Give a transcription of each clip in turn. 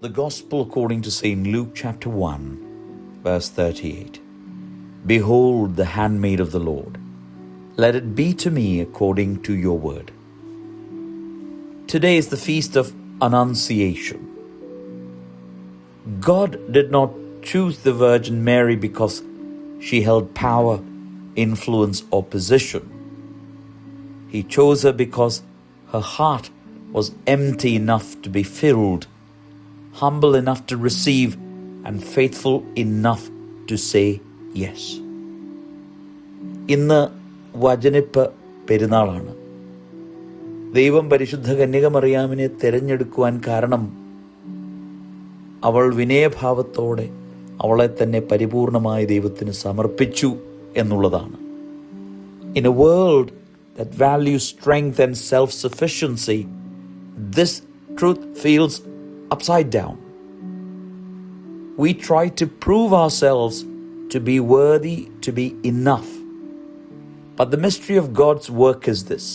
The Gospel according to St. Luke chapter 1, verse 38. Behold the handmaid of the Lord. Let it be to me according to your word. Today is the feast of Annunciation. God did not choose the Virgin Mary because she held power, influence, or position. He chose her because her heart was empty enough to be filled, humble enough to receive, and faithful enough to say yes. ഇന്ന് വചനിപ്പ് പെരുന്നാളാണ്. ദൈവം പരിശുദ്ധ കന്യകമറിയാമിനെ തിരഞ്ഞെടുക്കുവാൻ കാരണം അവൾ വിനയഭാവത്തോടെ അവളെ തന്നെ പരിപൂർണമായി ദൈവത്തിന് സമർപ്പിച്ചു എന്നുള്ളതാണ്. In a world that values strength and self-sufficiency, this truth feels upside down. We try to prove ourselves to be worthy, to be enough. But the mystery of God's work is this: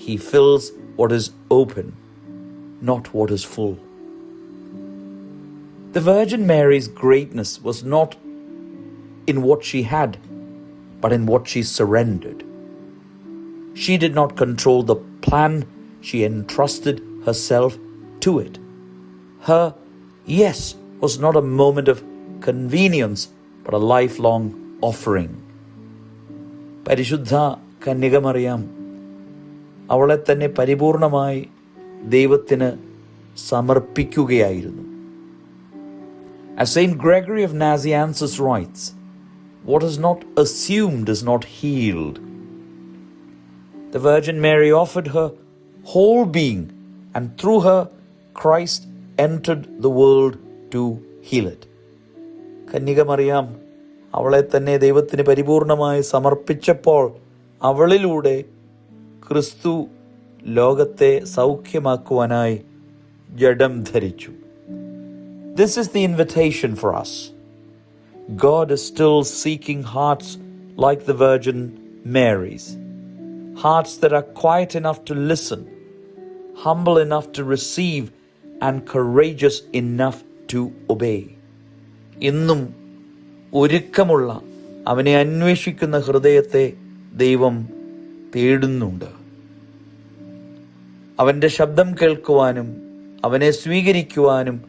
He fills what is open, not what is full. The Virgin Mary's greatness was not in what she had, but in what she surrendered. She did not control the plan, she entrusted herself to it. Her yes was not a moment of convenience, but a lifelong offering. പരിശുദ്ധ കന്യകമറിയാം അവളെ തന്നെ പരിപൂർണമായി ദൈവത്തിന് സമർപ്പിക്കുകയായിരുന്നു. As Saint Gregory of Nazianzus writes, what is not assumed is not healed. The Virgin Mary offered her whole being, and through her, Christ entered the world to heal it. കന്യകമറിയാം അവളെ തന്നെ ദൈവത്തിന് പരിപൂർണമായി സമർപ്പിച്ചപ്പോൾ അവളിലൂടെ ക്രിസ്തു ലോകത്തെ സൗഖ്യമാക്കുവാനായി ജഡം ധരിച്ചു. This is the invitation for us. God is still seeking hearts like the Virgin Mary's. Hearts that are quiet enough to listen, humble enough to receive, and courageous enough to obey. ഇന്നും ഒരുക്കമുള്ള അവനെ അന്വേഷിക്കുന്ന ഹൃദയത്തെ ദൈവം തേടുന്നുണ്ട്. അവൻ്റെ ശബ്ദം കേൾക്കുവാനും അവനെ സ്വീകരിക്കുവാനും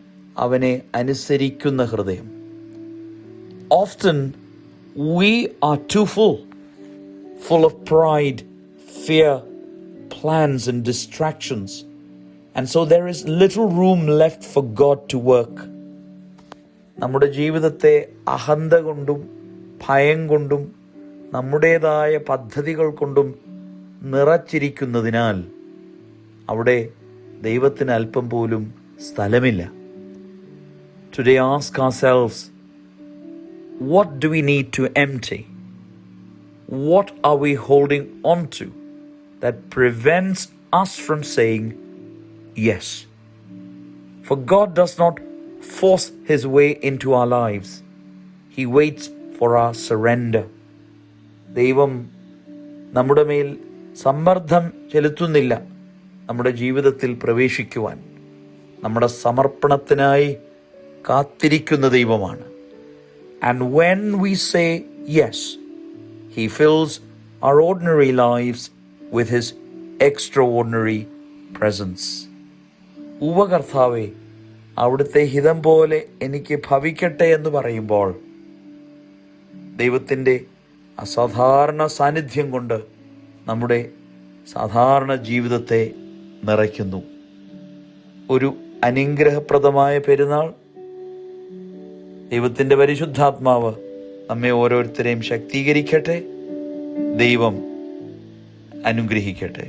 അവനെ അനുസരിക്കുന്ന ഹൃദയം. Often we are too full of pride, fear, plans and distractions, and so there is little room left for God to work. നമ്മുടെ ജീവിതത്തെ അഹന്ത കൊണ്ടും ഭയം കൊണ്ടും നമ്മുടേതായ പദ്ധതികൾ കൊണ്ടും നിറച്ചിരിക്കുന്നതിനാൽ അവിടെ ദൈവത്തിന് അല്പം പോലും സ്ഥലമില്ല. Today ask ourselves, what do we need to empty? What are we holding on to that prevents us from saying yes? For God does not force His way into our lives. He waits for our surrender. ദൈവം നമ്മുടെ മേൽ സമ്മർദ്ദം ചെലുത്തുന്നില്ല നമ്മുടെ ജീവിതത്തിൽ പ്രവേശിക്കുവാൻ. നമ്മുടെ സമർപ്പണത്തിനായി കാത്തിരിക്കുന്ന ദൈവമാണ്. And when we say yes, He fills our ordinary lives with His extraordinary presence. കർത്താവേ, അവിടുത്തെ ഹിതം പോലെ എനിക്ക് ഭവിക്കട്ടെ എന്ന് പറയുമ്പോൾ ദൈവത്തിൻ്റെ അസാധാരണ സാന്നിധ്യം കൊണ്ട് നമ്മുടെ സാധാരണ ജീവിതത്തെ നിറയ്ക്കുന്നു. ഒരു അനുഗ്രഹപ്രദമായ പെരുന്നാൾ. ദൈവത്തിൻ്റെ പരിശുദ്ധാത്മാവ് നമ്മെ ഓരോരുത്തരെയും ശക്തീകരിക്കട്ടെ. ദൈവം അനുഗ്രഹിക്കട്ടെ.